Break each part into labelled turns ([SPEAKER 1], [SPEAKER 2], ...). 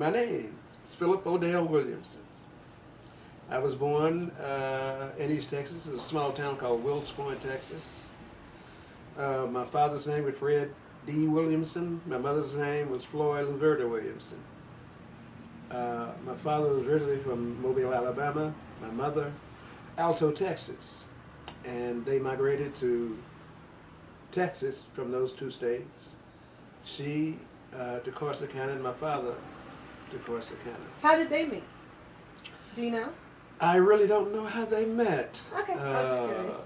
[SPEAKER 1] My name is Phillip Williamson. I was born in East Texas, in a small town called Wilkes Point, Texas. My father's name was Fred D. Williamson. My mother's name was Floyd Luverta Williamson. My father was originally from Mobile, Alabama. My mother, Alto, Texas. And they migrated to Texas from those two states. She to Corsicana and my father to Corsicana.
[SPEAKER 2] How did they meet? Do you know?
[SPEAKER 1] I really don't know how they met.
[SPEAKER 2] Okay, I was curious.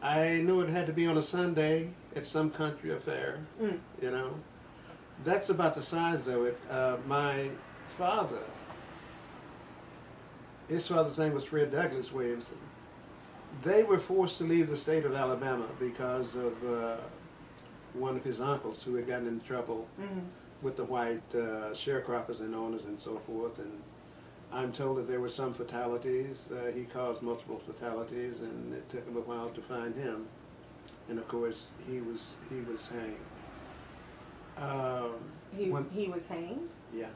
[SPEAKER 1] I knew it had to be on a Sunday at some country affair, you know. That's about the size of it. My father, his father's name was Fred Douglas Williamson. They were forced to leave the state of Alabama because of one of his uncles who had gotten in trouble with the white sharecroppers and owners and so forth. And I'm told that there were some fatalities. He caused multiple fatalities, and it took him a while to find him. And of course, he was hanged.
[SPEAKER 2] He was hanged?
[SPEAKER 1] Yeah.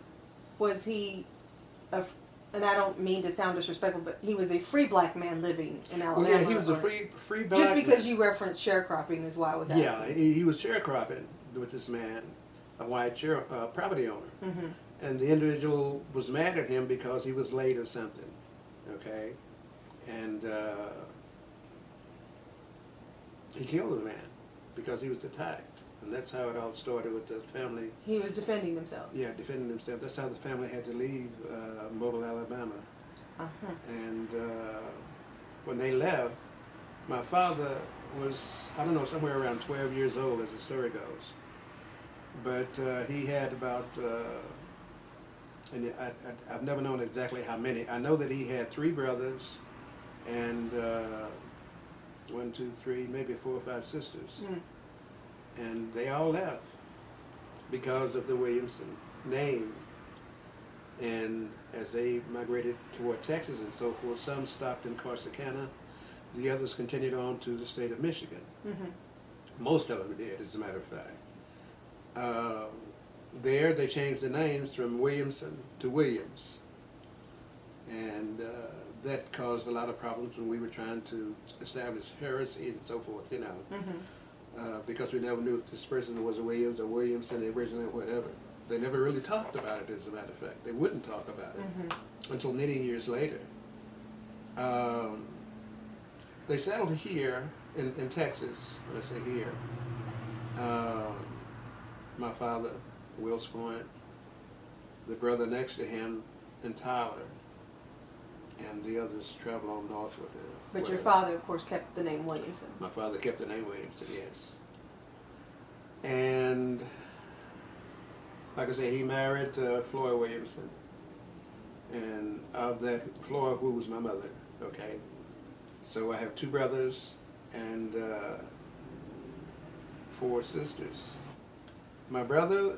[SPEAKER 2] Was he, and I don't mean to sound disrespectful, but he was a free black man living in Alabama?
[SPEAKER 1] Well, yeah, he was a free black
[SPEAKER 2] just because
[SPEAKER 1] man.
[SPEAKER 2] you referenced sharecropping is why I was asking.
[SPEAKER 1] Yeah, he was sharecropping with this man, a white property owner. And the individual was mad at him because he was late or something, okay? And he killed the man because he was attacked. And that's how it all started with the family.
[SPEAKER 2] He was defending himself.
[SPEAKER 1] Yeah, defending himself. That's how the family had to leave Mobile, Alabama. And when they left, my father was, I don't know, somewhere around 12 years old as the story goes. But he had about, and I've never known exactly how many. I know that he had 3 brothers and 1, 2, 3, maybe 4 or 5 sisters. And they all left because of the Williamson name. And as they migrated toward Texas and so forth, some stopped in Corsicana. The others continued on to the state of Michigan. Most of them did, as a matter of fact. There they changed the names from Williamson to Williams. And that caused a lot of problems when we were trying to establish heresy and so forth, you know. Because we never knew if this person was a Williams or Williamson originally or whatever. They never really talked about it, as a matter of fact. They wouldn't talk about it until many years later. They settled here in Texas, when I say here. My father, Wilkes Point, the brother next to him, and Tyler, and the others traveled on northward.
[SPEAKER 2] But your father, of course, kept the name Williamson.
[SPEAKER 1] My father kept the name Williamson, yes. And like I say, he married Floyd Williamson. And of that, Floyd, who was my mother, okay? So I have 2 brothers and 4 sisters. My brother,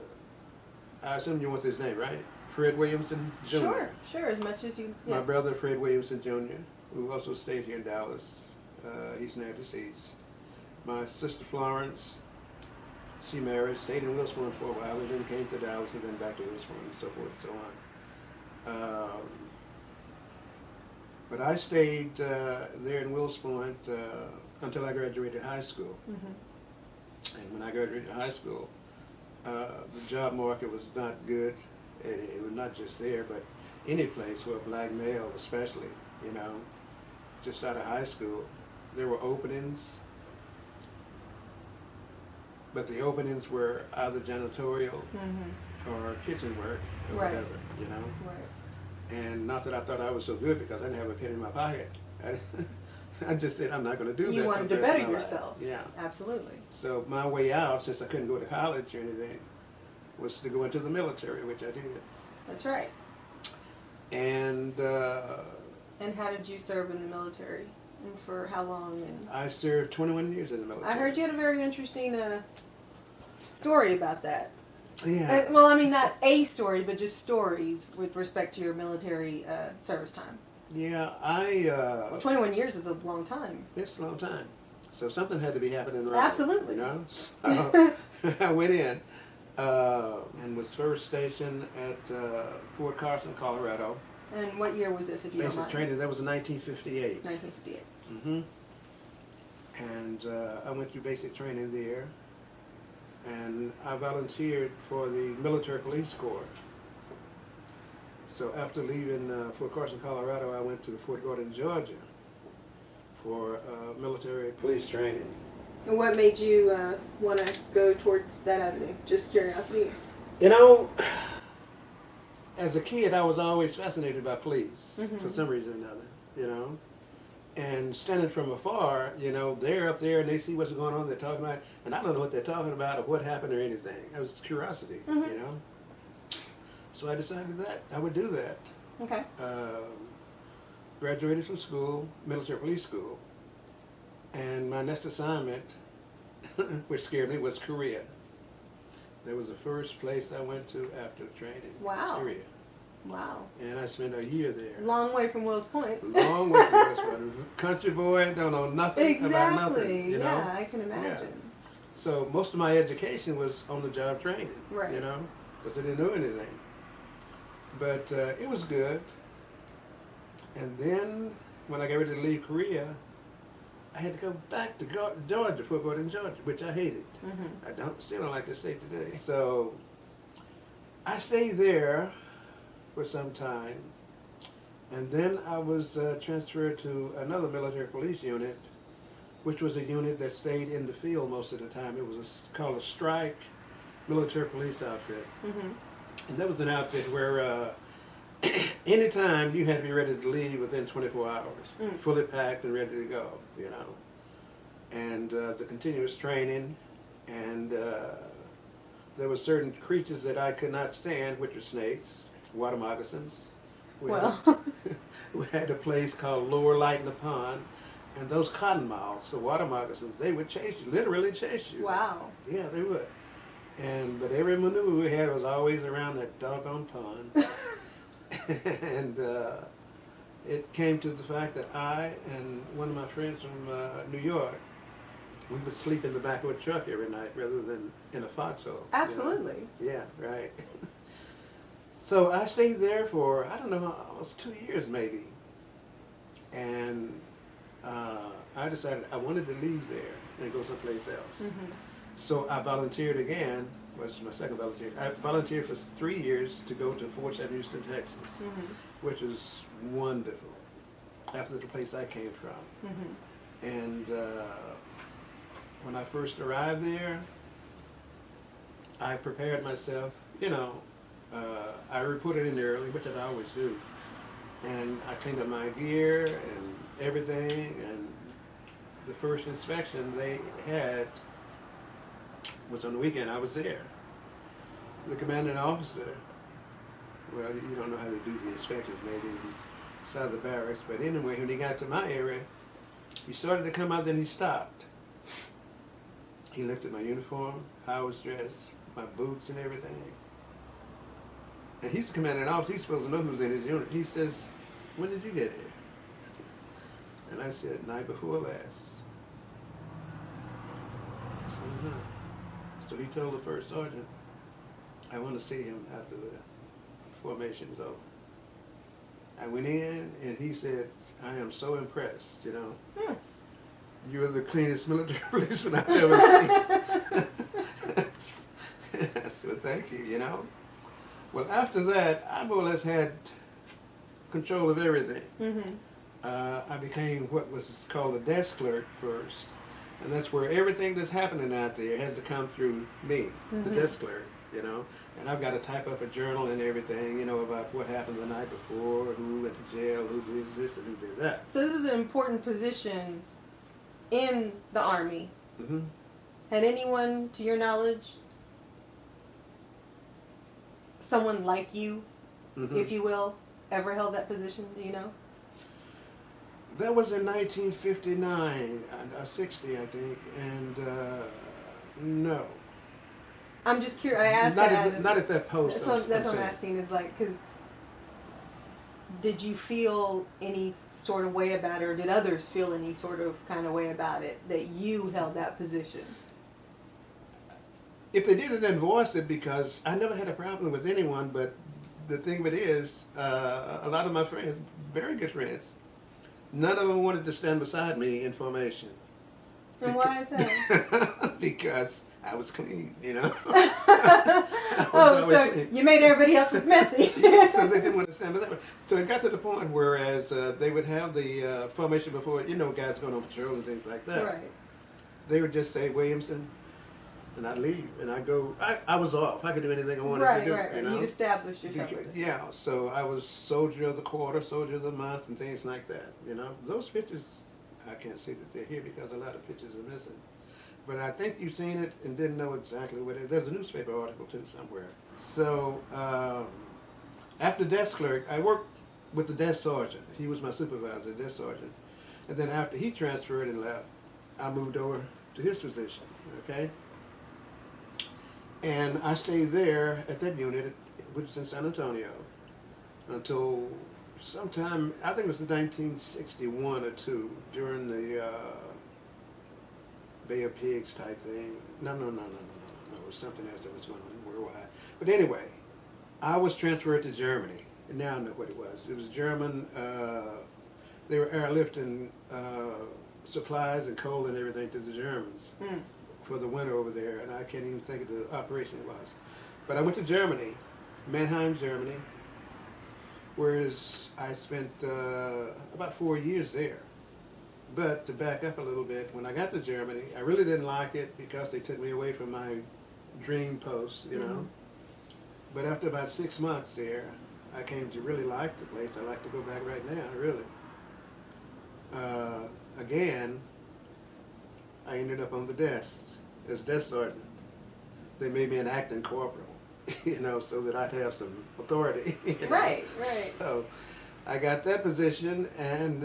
[SPEAKER 1] I assume you want his name, right? Fred Williamson Jr.
[SPEAKER 2] Sure, as much as you...
[SPEAKER 1] My brother, Fred Williamson Jr., who also stayed here in Dallas. He's now deceased. My sister Florence, she married, stayed in Wilkes Point for a while, and then came to Dallas, and then back to Wilkes Point, and so forth and so on. But I stayed there in Wilkes Point until I graduated high school. And when I graduated high school, the job market was not good. It was not just there, but any place for a black male especially, you know, just out of high school. There were openings, but the openings were either janitorial or kitchen work or whatever, you know. And not that I thought I was so good, because I didn't have a penny in my pocket. I just said, I'm not going to do that.
[SPEAKER 2] You wanted to better yourself.
[SPEAKER 1] Yeah.
[SPEAKER 2] Absolutely.
[SPEAKER 1] So my way out, since I couldn't go to college or anything, was to go into the military, which I did.
[SPEAKER 2] That's right.
[SPEAKER 1] And
[SPEAKER 2] how did you serve in the military? And for how long? And
[SPEAKER 1] I served 21 years in the military.
[SPEAKER 2] I heard you had a very interesting story about that.
[SPEAKER 1] Yeah.
[SPEAKER 2] Well, I mean, not a story, but just stories with respect to your military service time.
[SPEAKER 1] Yeah,
[SPEAKER 2] 21 years is a long time.
[SPEAKER 1] It's a long time. So something had to be happening right.
[SPEAKER 2] Absolutely.
[SPEAKER 1] You know? So I went in. and was first stationed at Fort Carson, Colorado.
[SPEAKER 2] And what year was this, if you don't
[SPEAKER 1] Basic
[SPEAKER 2] mind?
[SPEAKER 1] training, that was in 1958.
[SPEAKER 2] 1958.
[SPEAKER 1] And I went through basic training there, and I volunteered for the Military Police Corps. So after leaving Fort Carson, Colorado, I went to Fort Godian, Georgia for military police training.
[SPEAKER 2] And what made you want to go towards that avenue? Just curiosity?
[SPEAKER 1] You know, as a kid, I was always fascinated by police for some reason or another, you know. And standing from afar, you know, they're up there and they see what's going on, they're talking about it, and I don't know what they're talking about or what happened or anything. It was curiosity, you know. So I decided that I would do that.
[SPEAKER 2] Okay.
[SPEAKER 1] Graduated from school, military police school, and my next assignment, which scared me, was Korea. That was the first place I went to after training.
[SPEAKER 2] Wow.
[SPEAKER 1] Korea.
[SPEAKER 2] Wow.
[SPEAKER 1] And I spent a year there.
[SPEAKER 2] Long way from Wills Point.
[SPEAKER 1] Long way from Wills Point. Country boy, don't know nothing about nothing. You know?
[SPEAKER 2] Yeah, I can imagine.
[SPEAKER 1] Yeah. So most of my education was on the job training.
[SPEAKER 2] Right.
[SPEAKER 1] You know, because I didn't know anything. But it was good. And then when I got ready to leave Korea, I had to go back to Georgia, Fort Gordon, Georgia, which I hated. I still don't like to say today. So I stayed there for some time, and then I was transferred to another military police unit, which was a unit that stayed in the field most of the time. It was called a strike military police outfit. And that was an outfit where anytime you had to be ready to leave within 24 hours, fully packed and ready to go, you know. And the continuous training, and there were certain creatures that I could not stand, which were snakes, water moccasins. We had a place called Lower Light in the Pond, and those cottonmouths, the water moccasins, they would chase you, literally chase you.
[SPEAKER 2] Wow.
[SPEAKER 1] Yeah, they would. But every maneuver we had was always around that doggone pond. And it came to the fact that I and one of my friends from New York, we would sleep in the back of a truck every night rather than in a foxhole.
[SPEAKER 2] Absolutely.
[SPEAKER 1] You know? Yeah, right. So I stayed there for, I don't know, almost 2 years maybe. And I decided I wanted to leave there and go someplace else. So I volunteered again, was my second volunteer. I volunteered for 3 years to go to Fort Sam Houston, Texas, which was wonderful, after the place I came from. And when I first arrived there, I prepared myself, you know, I reported in early, which I always do. And I cleaned up my gear and everything, and the first inspection they had was on the weekend. I was there. The commanding officer, well, you don't know how they do the inspections, maybe inside the barracks, but anyway, when he got to my area, he started to come out, then he stopped. He looked at my uniform, how I was dressed, my boots and everything. And he's the commanding officer, he's supposed to know who's in his unit. He says, "When did you get here?" And I said, "Night before last." I said, "No." So he told the first sergeant, "I want to see him after the formation is over." I went in and he said, "I am so impressed, you know. You're the cleanest military policeman I've ever seen." I said, "Well, thank you, you know." Well, after that, I more or less had control of everything. I became what was called a desk clerk first, and that's where everything that's happening out there has to come through me, the desk clerk, you know. And I've got to type up a journal and everything, you know, about what happened the night before, who went to jail, who did this and who did that.
[SPEAKER 2] So this is an important position in the Army. Had anyone, to your knowledge, someone like you, if you will, ever held that position? Do you know?
[SPEAKER 1] That was in 1959, 60, I think, and no.
[SPEAKER 2] I'm just curious. I asked
[SPEAKER 1] not
[SPEAKER 2] that.
[SPEAKER 1] Not at that post.
[SPEAKER 2] That's what I'm asking. Is like, because did you feel any sort of way about it, or did others feel any sort of kind of way about it that you held that position?
[SPEAKER 1] if they didn't enforce it, because I never had a problem with anyone, but the thing of it is, a lot of my friends, very good friends, none of them wanted to stand beside me in formation.
[SPEAKER 2] And why is that?
[SPEAKER 1] Because I was clean, you know.
[SPEAKER 2] Oh, so clean. You made everybody else look messy.
[SPEAKER 1] So they didn't want to stand beside me. So it got to the point whereas they would have the formation before, you know, guys going on patrol and things like that.
[SPEAKER 2] Right.
[SPEAKER 1] They would just say, Williamson, and I'd leave, and I'd go, I was off. I could do anything I wanted to do.
[SPEAKER 2] Right.
[SPEAKER 1] You know?
[SPEAKER 2] You'd establish yourself.
[SPEAKER 1] Yeah, so I was soldier of the quarter, soldier of the month, and things like that, you know. Those pictures, I can't see that they're here because a lot of pictures are missing. But I think you've seen it and didn't know exactly what it is. There's a newspaper article, too, somewhere. So, after desk clerk, I worked with the desk sergeant. He was my supervisor, desk sergeant. And then after he transferred and left, I moved over to his position, okay? And I stayed there at that unit, which is in San Antonio, until sometime, I think it was in 1961 or 2, during the Bay of Pigs type thing. No, it was something else that was going on worldwide. But anyway, I was transferred to Germany, and now I know what it was. It was German, they were airlifting supplies and coal and everything to the Germans for the winter over there, and I can't even think of the operation it was. But I went to Germany, Mannheim, Germany, whereas I spent about 4 years there. But to back up a little bit, when I got to Germany, I really didn't like it because they took me away from my dream post, you know. But after about 6 months there, I came to really like the place. I like to go back right now, really. Again, I ended up on the desk as desk sergeant. They made me an acting corporal, you know, so that I'd have some authority. You know?
[SPEAKER 2] Right.
[SPEAKER 1] So I got that position and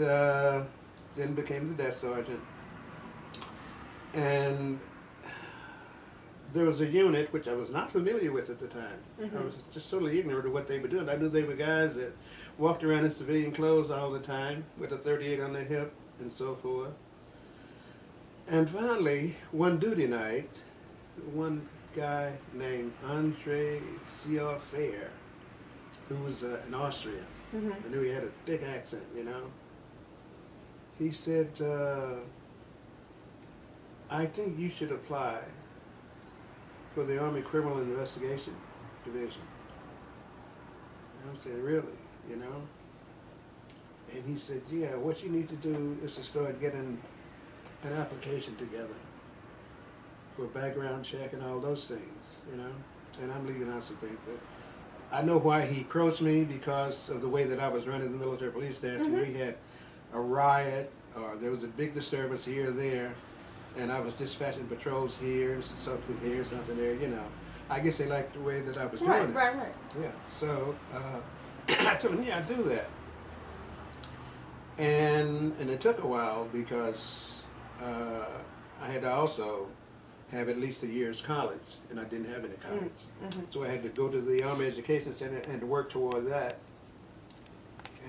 [SPEAKER 1] then became the desk sergeant. And there was a unit which I was not familiar with at the time. I was just totally ignorant of what they were doing. I knew they were guys that walked around in civilian clothes all the time with a 38 on their hip and so forth. And finally, one duty night, one guy named Andre C.R. Fair, who was an Austrian, I knew he had a thick accent, you know. He said, I think you should apply for the Army Criminal Investigation Division. And I'm saying, really, you know? And he said, yeah, what you need to do is to start getting an application together for a background check and all those things, you know? And I'm leaving out some things, but I know why he approached me, because of the way that I was running the military police station. We had a riot, or there was a big disturbance here or there, and I was dispatching patrols here, and something here, something there, you know. I guess they liked the way that I was doing it.
[SPEAKER 2] Right.
[SPEAKER 1] Yeah, so I told him, yeah, I'd do that. And it took a while because I had to also have at least a year's college, and I didn't have any college. So I had to go to the Army Education Center and to work toward that.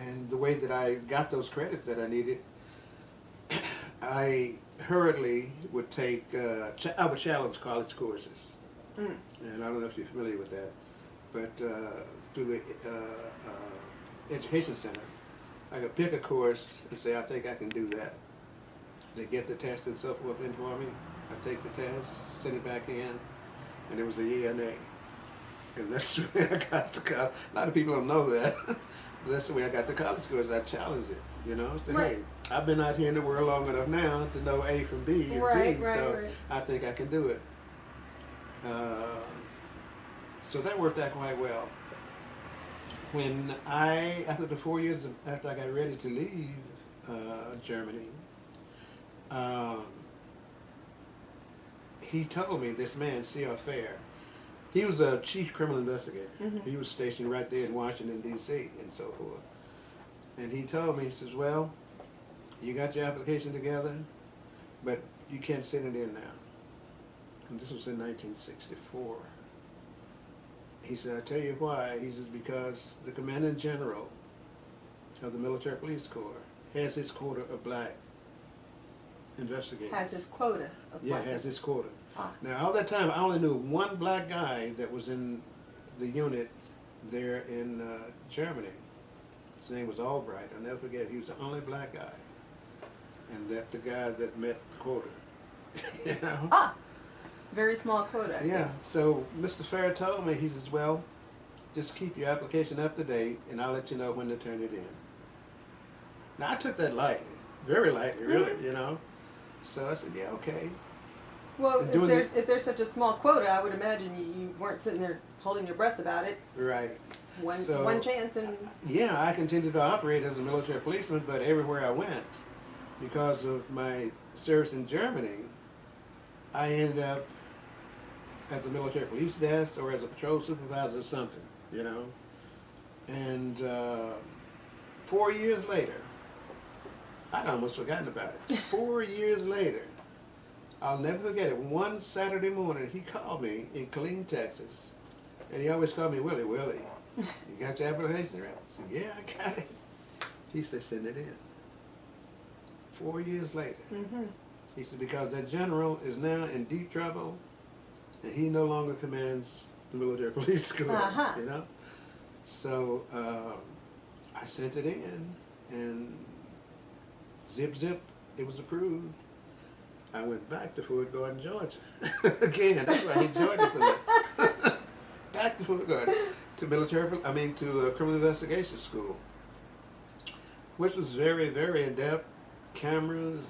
[SPEAKER 1] And the way that I got those credits that I needed, I hurriedly would take, I would challenge college courses. And I don't know if you're familiar with that, but through the Education Center, I could pick a course and say, I think I can do that. They get the test and so forth in for me. I take the test, send it back in, and it was a yea or nay. And that's the way I got to college. A lot of people don't know that. But that's the way I got to college, because I challenged it, you know. Said, hey, I've been out here in the world long enough now to know A from B and Z, so I think I can do it. So that worked out quite well. When after the 4 years after I got ready to leave Germany, he told me, this man, C.R. Fair, he was a chief criminal investigator. He was stationed right there in Washington, D.C. and so forth. And he told me, he says, well, you got your application together, but you can't send it in now. And this was in 1964. He said, I tell you why. He says, because the Commandant General of the Military Police Corps has his quota of black investigators.
[SPEAKER 2] Has his quota of
[SPEAKER 1] Yeah,
[SPEAKER 2] black
[SPEAKER 1] has his quota.
[SPEAKER 2] Ah.
[SPEAKER 1] Now, all that time, I only knew one black guy that was in the unit there in Germany. His name was Albright. I'll never forget. He was the only black guy. And that the guy that met the quota. You know?
[SPEAKER 2] Ah, very small quota. I see.
[SPEAKER 1] Yeah, so Mr. Fair told me, he says, well, just keep your application up to date and I'll let you know when to turn it in. Now, I took that lightly, very lightly, really, you know. So I said, yeah, okay.
[SPEAKER 2] Well,
[SPEAKER 1] And
[SPEAKER 2] if there's such a small quota, I would imagine you weren't sitting there holding your breath about it.
[SPEAKER 1] Right.
[SPEAKER 2] One chance and...
[SPEAKER 1] Yeah, I continued to operate as a military policeman, but everywhere I went, because of my service in Germany, I ended up at the military police desk or as a patrol supervisor or something, you know. And 4 years later, I'd almost forgotten about it. 4 years later, I'll never forget it. One Saturday morning, he called me in Killeen, Texas, and he always called me Willie. Willie, you got your application ready? I said, yeah, I got it. He said, send it in. 4 years later.
[SPEAKER 2] Mm-hmm.
[SPEAKER 1] He said, because that general is now in deep trouble, and he no longer commands the military police school, you know? So I sent it in, and zip, zip, it was approved. I went back to Fort Gordon, Georgia. Again, that's why I hate Georgia so much. Back to Fort Gordon, to to criminal investigation school, which was very, very in-depth, cameras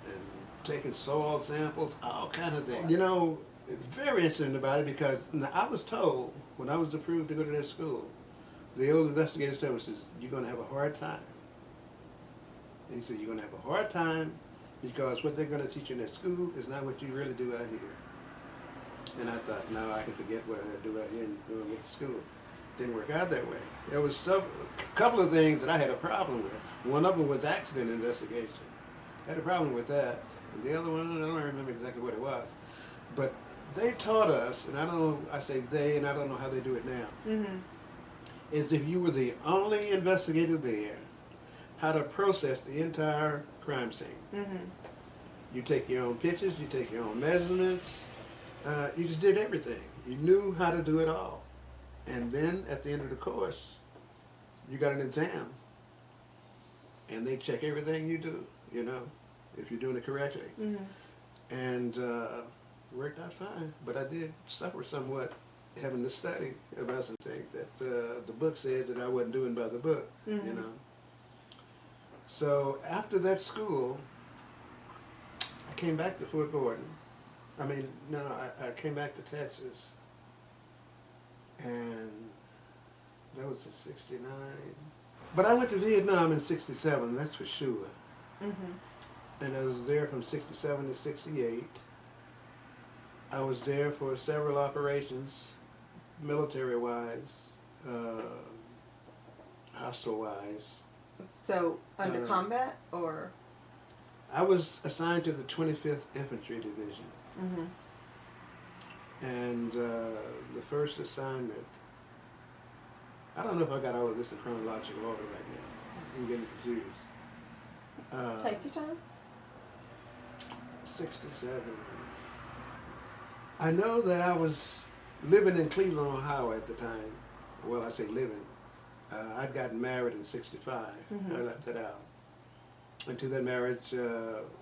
[SPEAKER 1] and taking soil samples, all kind of things. You know, it's very interesting about it because I was told when I was approved to go to that school, the old investigators told me, says, you're going to have a hard time. And he said, you're going to have a hard time because what they're going to teach you in that school is not what you really do out here. And I thought, now I can forget what I do out here and go with school. Didn't work out that way. There was a couple of things that I had a problem with. One of them was accident investigation. I had a problem with that. And the other one, I don't remember exactly what it was. But they taught us, and I don't know, I say they, and I don't know how they do it now, is if you were the only investigator there, how to process the entire crime scene. You take your own pictures, you take your own measurements, you just did everything. You knew how to do it all. And then at the end of the course, you got an exam. And they check everything you do, you know, if you're doing it correctly. And worked out fine. But I did suffer somewhat having to study about some things that the book said that I wasn't doing by the book, you know. So after that school, I came back to Fort Gordon. I came back to Texas. And that was in '69. But I went to Vietnam in '67, that's for sure. And I was there from '67 to '68. I was there for several operations, military-wise, hostile-wise. So
[SPEAKER 2] under combat or?
[SPEAKER 1] I was assigned to the 25th Infantry Division. And the first assignment, I don't know if I got all of this in chronological order right now. I'm getting confused.
[SPEAKER 2] Take your time.
[SPEAKER 1] 67. I know that I was living in Cleveland, Ohio at the time. Well, I say living. I'd gotten married in '65. I left that out. And to that marriage,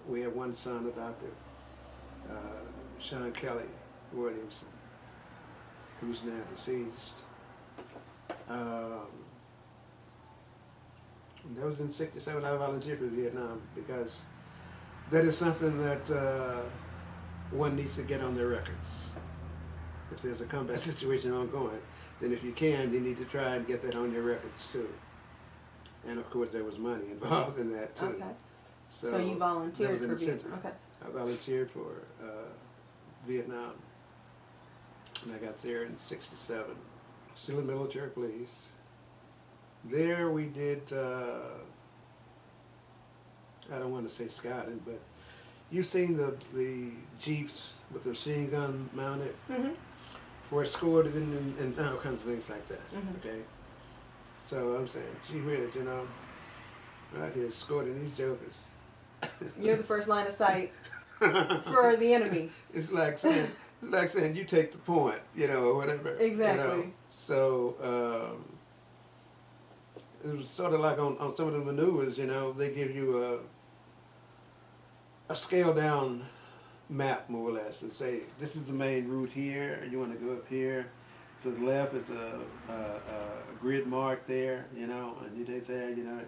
[SPEAKER 1] we had one son adopted, Sean Kelly Williamson, who's now deceased. That was in '67. I volunteered for Vietnam because that is something that one needs to get on their records. If there's a combat situation ongoing, then if you can, you need to try and get that on your records too. And of course, there was money involved in that too.
[SPEAKER 2] Okay. So you volunteered for Vietnam. Okay.
[SPEAKER 1] I volunteered for Vietnam. And I got there in '67. Still in military police. There we did, I don't want to say scouting, but you've seen the Jeeps with the machine gun mounted? For escorted and all kinds of things like that, okay? So I'm saying, gee whiz, you know, right here escorting these jokers.
[SPEAKER 2] You're the first line of sight for the enemy.
[SPEAKER 1] It's like saying you take the point, you know, or whatever.
[SPEAKER 2] Exactly.
[SPEAKER 1] You know? So it was sort of like on some of the maneuvers, you know, they give you a scaled down map, more or less, and say this is the main route here. You want to go up here. To the left is a grid mark there, you know, and you take there, you know,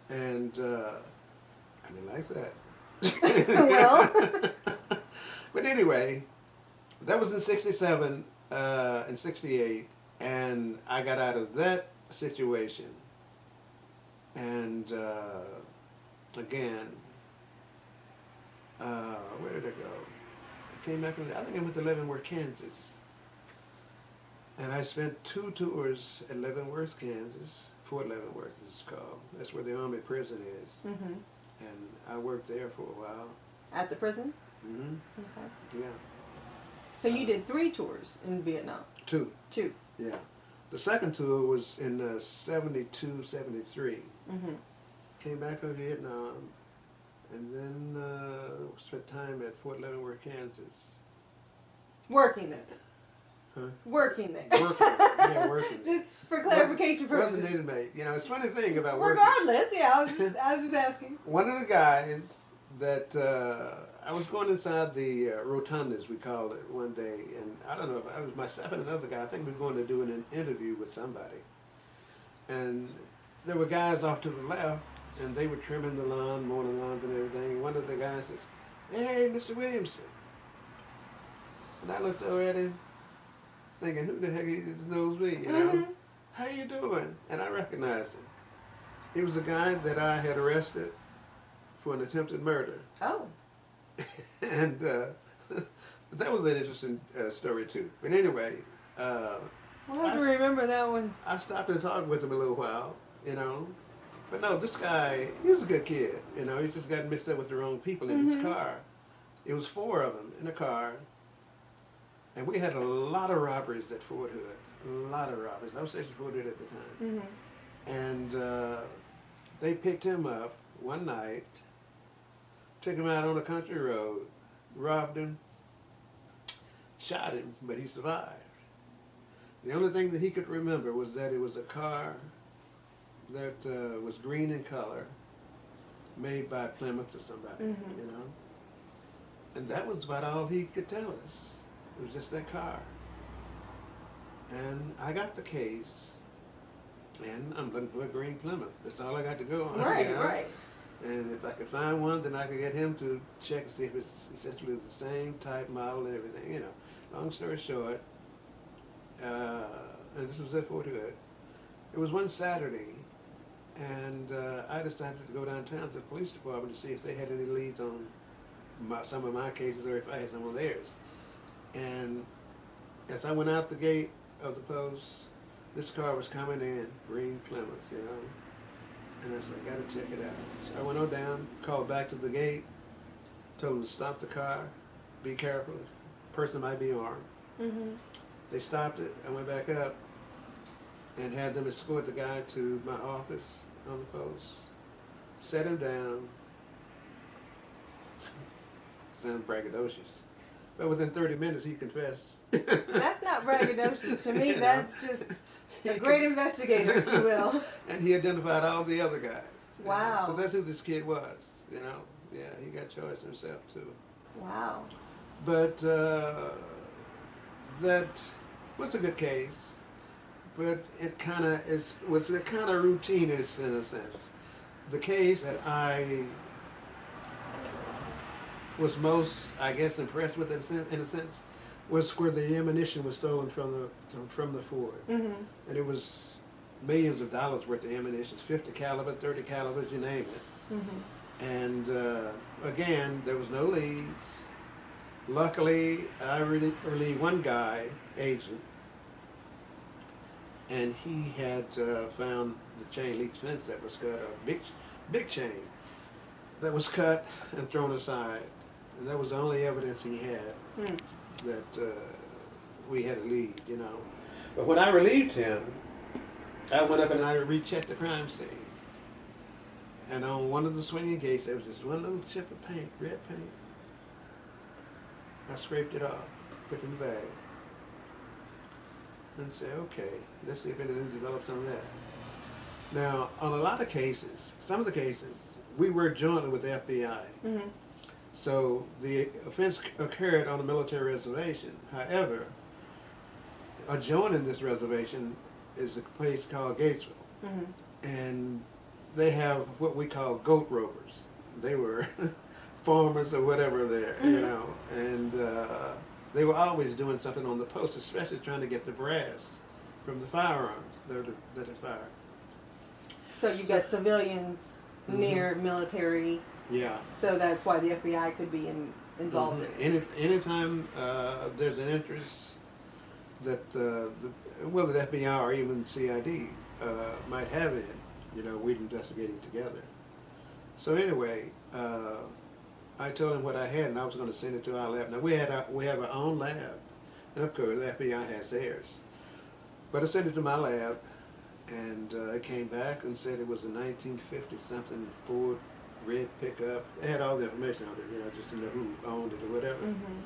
[SPEAKER 1] and I didn't like that.
[SPEAKER 2] Well,
[SPEAKER 1] but anyway, that was in '67 and '68, and I got out of that situation, and again, where did I go? I came back from, I think I went to Leavenworth, Kansas. And I spent 2 tours at Leavenworth, Kansas. Fort Leavenworth is called. That's where the Army prison is.
[SPEAKER 2] mm-hmm.
[SPEAKER 1] And I worked there for a while.
[SPEAKER 2] At the prison?
[SPEAKER 1] Mm-hmm.
[SPEAKER 2] Okay.
[SPEAKER 1] Yeah.
[SPEAKER 2] So you did 3 tours in Vietnam?
[SPEAKER 1] 2.
[SPEAKER 2] 2.
[SPEAKER 1] Yeah. The second tour was in 72, 73.
[SPEAKER 2] Mm-hmm.
[SPEAKER 1] Came back from Vietnam and then spent time at Fort Leavenworth, Kansas.
[SPEAKER 2] Working there?
[SPEAKER 1] Huh?
[SPEAKER 2] Working there.
[SPEAKER 1] Working.
[SPEAKER 2] Just for clarification purposes.
[SPEAKER 1] Wasn't inmate. You know, it's a funny thing about working.
[SPEAKER 2] Regardless, yeah, I was just asking.
[SPEAKER 1] One of the guys that I was going inside the rotundas, we called it, one day, and I don't know if I was myself and another guy. I think we were going to do an interview with somebody, and there were guys off to the left, and they were trimming the lawn, mowing the lawns and everything. And one of the guys says, "Hey, Mr. Williamson," and I looked over at him, thinking, who the heck knows me, you know?
[SPEAKER 2] Mm-hmm.
[SPEAKER 1] How you doing? And I recognized him. He was the guy that I had arrested for an attempted murder.
[SPEAKER 2] Oh.
[SPEAKER 1] And that was an interesting story too. But anyway,
[SPEAKER 2] I'll have to remember that one.
[SPEAKER 1] I stopped and talked with him a little while, you know. But no, this guy, he was a good kid, you know. He just got mixed up with the wrong people in his car. It was 4 of them in a car. And we had a lot of robberies at Fort Hood, a lot of robberies. I was stationed at Fort Hood at the time.
[SPEAKER 2] Mm-hmm.
[SPEAKER 1] And they picked him up one night, took him out on a country road, robbed him, shot him, but he survived. The only thing that he could remember was that it was a car that was green in color, made by Plymouth or somebody, you know. And that was about all he could tell us. It was just that car. And I got the case, and I'm looking for a green Plymouth. That's all I got to go on.
[SPEAKER 2] Right,
[SPEAKER 1] you know?
[SPEAKER 2] right.
[SPEAKER 1] And if I could find one, then I could get him to check to see if it's essentially the same type, model, and everything, you know. Long story short, and this was at Fort Hood. It was one Saturday, and I decided to go downtown to the police department to see if they had any leads on some of my cases or if I had some of theirs. And as I went out the gate of the post, this car was coming in, green Plymouth, you know. And I said, I gotta check it out. So I went on down, called back to the gate, told them to stop the car, be careful, the person might be armed.
[SPEAKER 2] Mm-hmm.
[SPEAKER 1] They stopped it, I went back up and had them escort the guy to my office on the post, set him down. Sounds braggadocious. But within 30 minutes, he confessed.
[SPEAKER 2] That's not braggadocious. To me, that's just a great investigator, if you will.
[SPEAKER 1] And he identified all the other guys.
[SPEAKER 2] Wow.
[SPEAKER 1] So that's who this kid was, you know. Yeah, he got charged himself, too.
[SPEAKER 2] Wow.
[SPEAKER 1] But that was a good case. But it kind of was a kind of routine in a sense. The case that I was most, I guess, impressed with in a sense, was where the ammunition was stolen from the fort.
[SPEAKER 2] Mm-hmm.
[SPEAKER 1] And it was millions of dollars worth of ammunition, 50 caliber, 30 calibers, you name it.
[SPEAKER 2] Mm-hmm.
[SPEAKER 1] And again, there was no leads. Luckily, I relieved one guy, agent, and he had found the chain link fence that was cut, a big chain that was cut and thrown aside. And that was the only evidence he had that we had a lead, you know. But when I relieved him, I went up and I rechecked the crime scene. And on one of the swinging gates, there was just one little chip of paint, red paint. I scraped it off, put it in the bag, and said, okay, let's see if anything develops on that. Now, on a lot of cases, some of the cases, we worked jointly with the FBI.
[SPEAKER 2] Mm-hmm.
[SPEAKER 1] So the offense occurred on a military reservation. However, adjoining this reservation is a place called Gatesville.
[SPEAKER 2] Mm-hmm.
[SPEAKER 1] And they have what we call goat rovers. They were farmers or whatever there, you know, and they were always doing something on the post, especially trying to get the brass from the firearms that are fired.
[SPEAKER 2] So you've got civilians near military.
[SPEAKER 1] Yeah.
[SPEAKER 2] So that's why the FBI could be involved in it.
[SPEAKER 1] Anytime there's an interest that the FBI or even CID might have in, you know, we'd investigate it together. So anyway, I told him what I had, and I was going to send it to our lab. Now we have our own lab, and of course the FBI has theirs. But I sent it to my lab, and it came back and said it was a 1950 something Ford red pickup. It had all the information on it, you know, just to know who owned it or whatever.
[SPEAKER 2] Mm-hmm.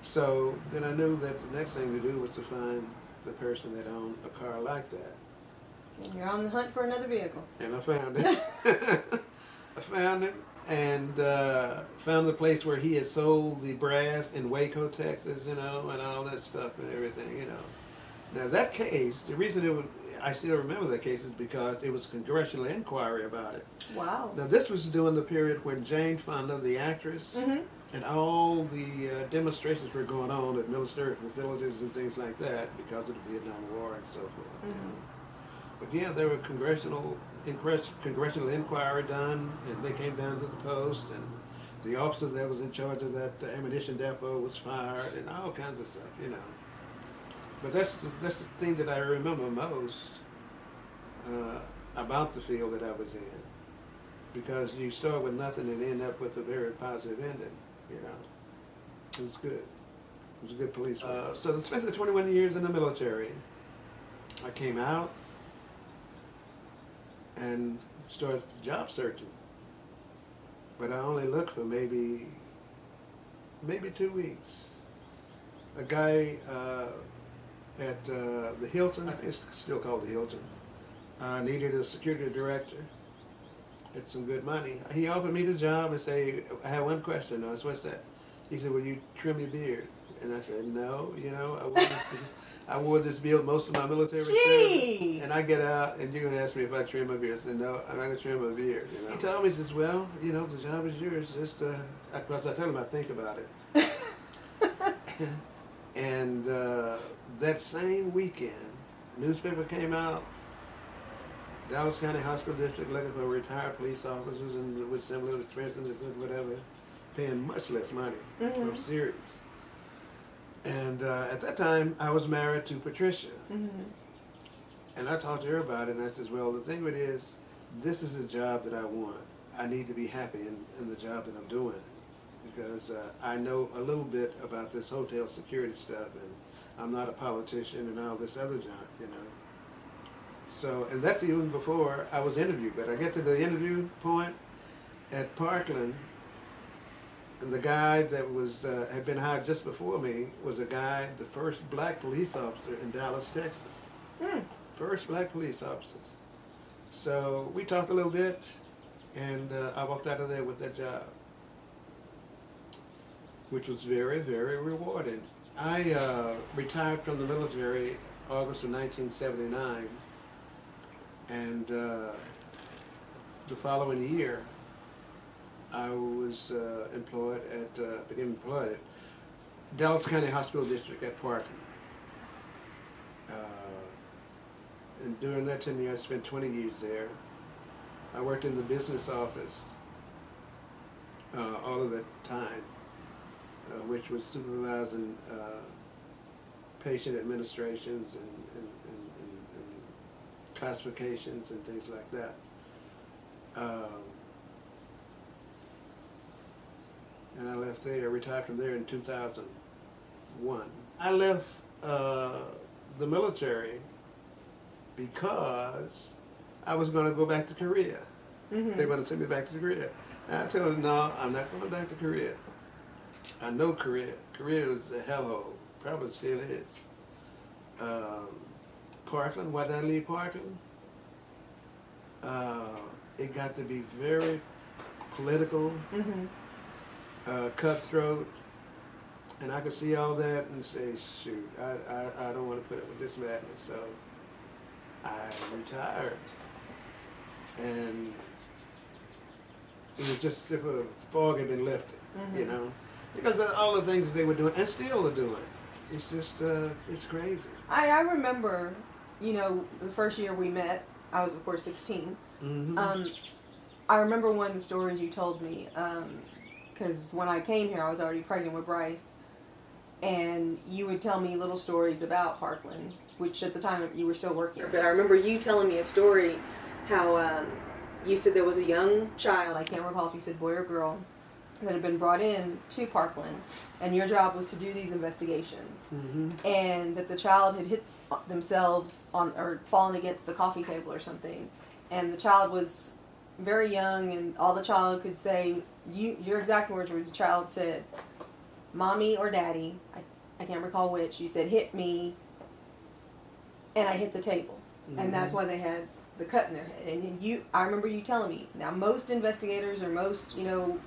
[SPEAKER 1] So then I knew that the next thing to do was to find the person that owned a car like that.
[SPEAKER 2] And you're on the hunt for another vehicle.
[SPEAKER 1] And I found it. I found it and found the place where he had sold the brass in Waco, Texas, you know, and all that stuff and everything, you know. Now that case, the reason I still remember that case is because it was a congressional inquiry about it.
[SPEAKER 2] Wow.
[SPEAKER 1] Now this was during the period when Jane Fonda, the actress, and all the demonstrations were going on at military facilities and things like that because of the Vietnam War and so forth. You know? But yeah, there were congressional inquiry done, and they came down to the post, and the officer that was in charge of that ammunition depot was fired, and all kinds of stuff, you know. But that's the thing that I remember most about the field that I was in, because you start with nothing and end up with a very positive ending, you know. It was good. It was a good police work. So I spent the 21 years in the military. I came out and started job searching. But I only looked for maybe 2 weeks. A guy at the Hilton, I think it's still called the Hilton, needed a security director at some good money. He offered me the job and said, I have one question. I said, what's that? He said, will you trim your beard? And I said, no, you know, I wore this beard most of my military service, and I get out, and you're going to ask me if I trim my beard. I said, no, I'm not going to trim my beard. You know? He told me, he says, well, you know, the job is yours. Just, because I told him I think about it. And that same weekend, newspaper came out, Dallas County Hospital District looking for retired police officers and with similar experience and whatever, paying much less money. I'm serious. And at that time, I was married to Patricia. And I talked to her about it, and I said, well, the thing with it is, this is a job that I want. I need to be happy in the job that I'm doing, because I know a little bit about this hotel security stuff, and I'm not a politician and all this other junk, you know. So, and that's even before I was interviewed. But I get to the interview point at Parkland, and the guy that was had been hired just before me was a guy, the first black police officer in Dallas, Texas. First black police officers. So we talked a little bit, and I walked out of there with that job, which was very, very rewarding. I retired from the military August of 1979, and the following year, I was became employed at Dallas County Hospital District at Parkland. And during that 10 years, I spent 20 years there. I worked in the business office all of that time, which was supervising patient administrations and classifications and things like that. And I left there, retired from there in 2001. I left the military because I was going to go back to Korea. They want to send me back to Korea. And I told them, no, I'm not going back to Korea. I know Korea. Korea is a hellhole. Probably still is. Parkland, why did I leave Parkland? It got to be very political, cutthroat, and I could see all that and say, shoot, I don't want to put up with this madness, so I retired. And it was just as if a fog had been lifted, you know, because of all the things that they were doing and still are doing. It's just, it's crazy.
[SPEAKER 2] I remember, you know, the first year we met, I was of course 16. I remember one of the stories you told me, because when I came here I was already pregnant with Bryce, and you would tell me little stories about Parkland, which at the time you were still working. But I remember you telling me a story how you said there was a young child, I can't recall if you said boy or girl, that had been brought in to Parkland, and your job was to do these investigations, and that the child had hit themselves on or fallen against the coffee table or something, and the child was very young, and all the child could say, your exact words were, the child said, "Mommy or Daddy," I can't recall which, you said, "hit me," and I hit the table, and that's why they had the cut in their head. And I remember you telling me, now most investigators or most, you know,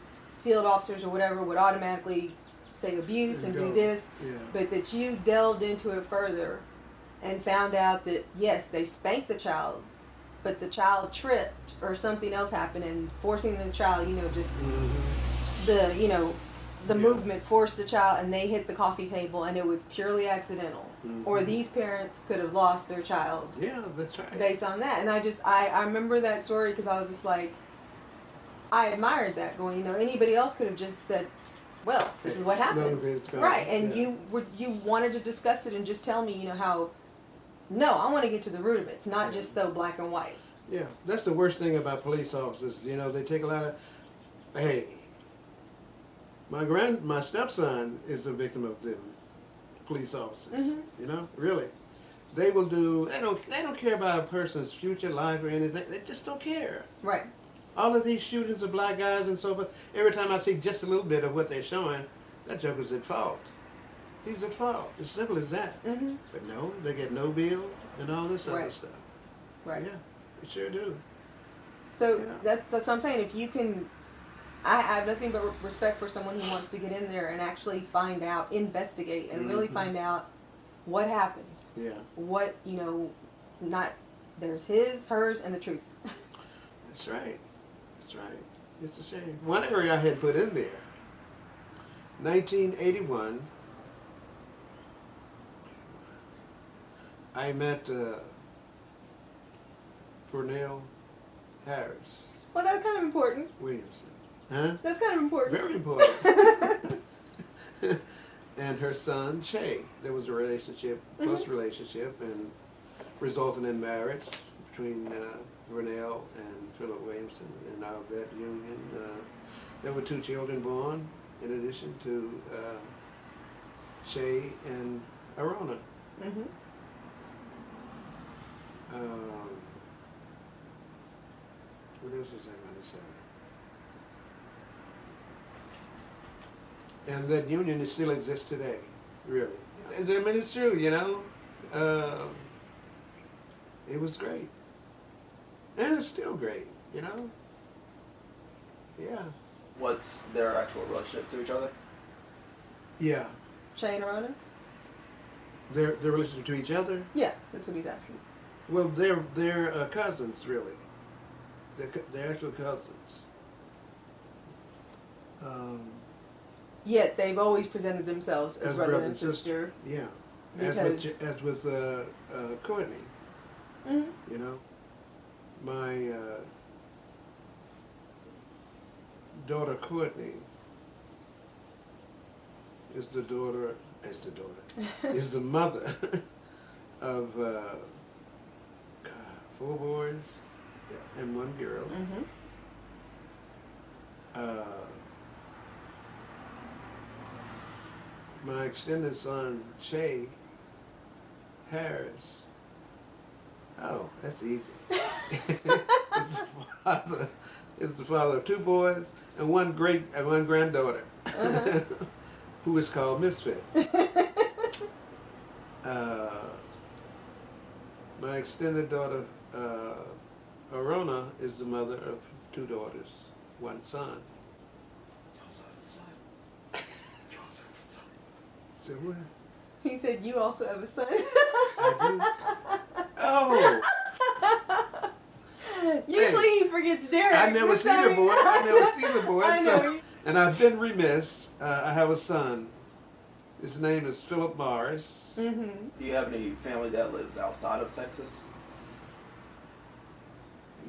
[SPEAKER 2] field officers or whatever would automatically say abuse and do this, but that you delved into it further and found out that yes, they spanked the child, but the child tripped or something else happened, and forcing the child, you know, just the, you know, the movement forced the child, and they hit the coffee table, and it was purely accidental. Or these parents could have lost their child.
[SPEAKER 1] Yeah, that's right.
[SPEAKER 2] Based on that, and I remember that story because I was just like, I admired that, going, you know, anybody else could have just said, well, this is what happened. Right, and you wanted to discuss it and just tell me, you know, how, no, I want to get to the root of it. It's not just so black and white.
[SPEAKER 1] Yeah, that's the worst thing about police officers. You know, they take a lot of, hey, my stepson is a victim of them police officers. You know, really. They will do, they don't care about a person's future life or anything. They just don't care.
[SPEAKER 2] Right.
[SPEAKER 1] All of these shootings of black guys and so forth, every time I see just a little bit of what they're showing, that joker's at fault. He's at fault. As simple as that. But no, they get no bail and all this other stuff.
[SPEAKER 2] Right.
[SPEAKER 1] Yeah, they sure do.
[SPEAKER 2] So that's what I'm saying. If you can, I have nothing but respect for someone who wants to get in there and actually find out, investigate, and really find out what happened.
[SPEAKER 1] Yeah.
[SPEAKER 2] What, you know, there's his, hers, and the truth.
[SPEAKER 1] That's right. That's right. It's a shame. One area I had put in there, 1981, I met Cornell Harris.
[SPEAKER 2] Well, that's kind of important.
[SPEAKER 1] Williamson. Huh?
[SPEAKER 2] That's kind of important.
[SPEAKER 1] Very important. And her son, Che. There was a relationship, close relationship, and resulting in marriage between Cornell and Phillip Williamson. And out of that union, there were 2 children born, in addition to Che and Arona. What else was I going to say? And that union still exists today, really. I mean, it's true, you know. It was great. And it's still great, you know. Yeah.
[SPEAKER 3] What's their actual relationship to each other?
[SPEAKER 1] Yeah.
[SPEAKER 2] Che and Arona?
[SPEAKER 1] Their relationship to each other?
[SPEAKER 2] Yeah, that's what he's asking.
[SPEAKER 1] Well, they're cousins, really. They're actual cousins.
[SPEAKER 2] Yet they've always presented themselves as brother and sister.
[SPEAKER 1] Yeah.
[SPEAKER 2] Because
[SPEAKER 1] As with Courtney. You know, my daughter Courtney is the mother of 4 boys and 1 girl. My extended son, Che Harris. Oh, that's easy. Is the father is the father of 2 boys and one granddaughter, who is called Misfit. My extended daughter, Arona, is the mother of 2 daughters, 1 son.
[SPEAKER 3] You also have a son. You also have a son.
[SPEAKER 1] So what?
[SPEAKER 2] He said you also have a son.
[SPEAKER 1] I do. Oh!
[SPEAKER 2] Usually he forgets Derek.
[SPEAKER 1] I never
[SPEAKER 2] This
[SPEAKER 1] seen
[SPEAKER 2] time
[SPEAKER 1] the boy. I never seen the boy.
[SPEAKER 2] I know.
[SPEAKER 1] So, and I've been remiss. I have a son. His name is Phillip Morris.
[SPEAKER 2] Mm-hmm.
[SPEAKER 3] Do you have any family that lives outside of Texas?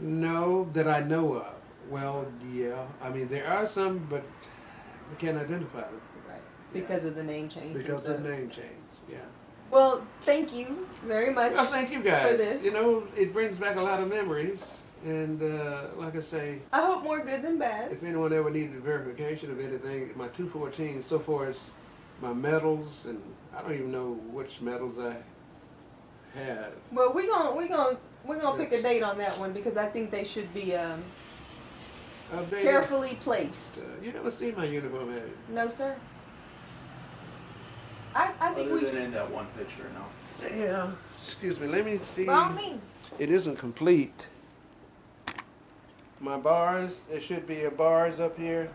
[SPEAKER 1] No, that I know of. Well, yeah. I mean, there are some, but we can't identify them
[SPEAKER 2] Right. Because of the name change.
[SPEAKER 1] because of the name change. Yeah.
[SPEAKER 2] Well, thank you very much.
[SPEAKER 1] Well, thank you guys.
[SPEAKER 2] For this.
[SPEAKER 1] You know, it brings back a lot of memories. And like I say,
[SPEAKER 2] I hope more good than bad.
[SPEAKER 1] if anyone ever needed verification of anything, my 214, so far as my medals, and I don't even know which medals I have.
[SPEAKER 2] Well, we're gonna pick a
[SPEAKER 1] Yes.
[SPEAKER 2] date on that one because I think they should be
[SPEAKER 1] Updated.
[SPEAKER 2] carefully placed.
[SPEAKER 1] You never seen my uniform, have you?
[SPEAKER 2] No, sir. I think
[SPEAKER 3] Other
[SPEAKER 2] we
[SPEAKER 3] than
[SPEAKER 2] should.
[SPEAKER 3] in that one picture, no.
[SPEAKER 1] Yeah. Excuse me. Let me see.
[SPEAKER 2] By all means.
[SPEAKER 1] It isn't complete. My bars. There should be a bars up here.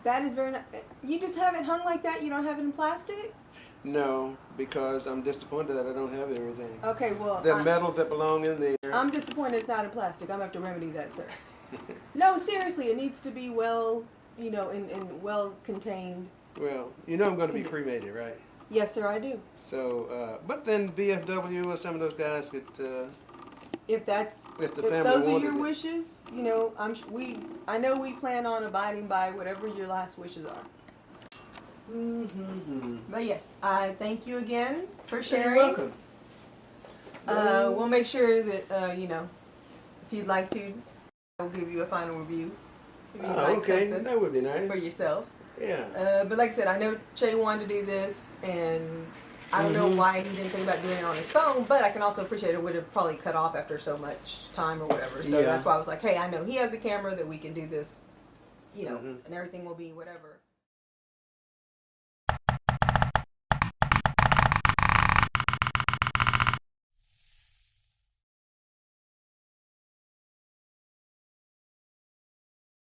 [SPEAKER 2] That is very nice. You just have it hung like that? You don't have it in plastic?
[SPEAKER 1] No, because I'm disappointed that I don't have everything.
[SPEAKER 2] Okay, well,
[SPEAKER 1] The medals that belong in there.
[SPEAKER 2] I'm disappointed it's not in plastic. I'm going to have to remedy that, sir. No, seriously, it needs to be well, you know, and well contained.
[SPEAKER 1] Well, you know I'm going to be cremated, right?
[SPEAKER 2] Yes, sir, I do.
[SPEAKER 1] So, but then VFW or some of those guys could,
[SPEAKER 2] If that's
[SPEAKER 1] if the
[SPEAKER 2] if
[SPEAKER 1] family
[SPEAKER 2] those are
[SPEAKER 1] wanted
[SPEAKER 2] your
[SPEAKER 1] it.
[SPEAKER 2] wishes, you know, I know we plan on abiding by whatever your last wishes are.
[SPEAKER 1] Mm-hmm.
[SPEAKER 2] But yes, I thank you again for
[SPEAKER 1] You're
[SPEAKER 2] sharing.
[SPEAKER 1] welcome.
[SPEAKER 2] We'll make sure that you know, if you'd like to, I'll give you a final review. If you'd like
[SPEAKER 1] Okay,
[SPEAKER 2] something
[SPEAKER 1] that would be nice.
[SPEAKER 2] for yourself.
[SPEAKER 1] Yeah.
[SPEAKER 2] But like I said, I know Che wanted to do this, and I don't know
[SPEAKER 1] Mhm.
[SPEAKER 2] why he didn't think about doing it on his phone, but I can also appreciate it would have probably cut off after so much time or whatever. So
[SPEAKER 1] Yeah.
[SPEAKER 2] that's why I was like, hey, I know he has a camera that we can do this, you know,
[SPEAKER 1] Mhm.
[SPEAKER 2] and everything will be whatever.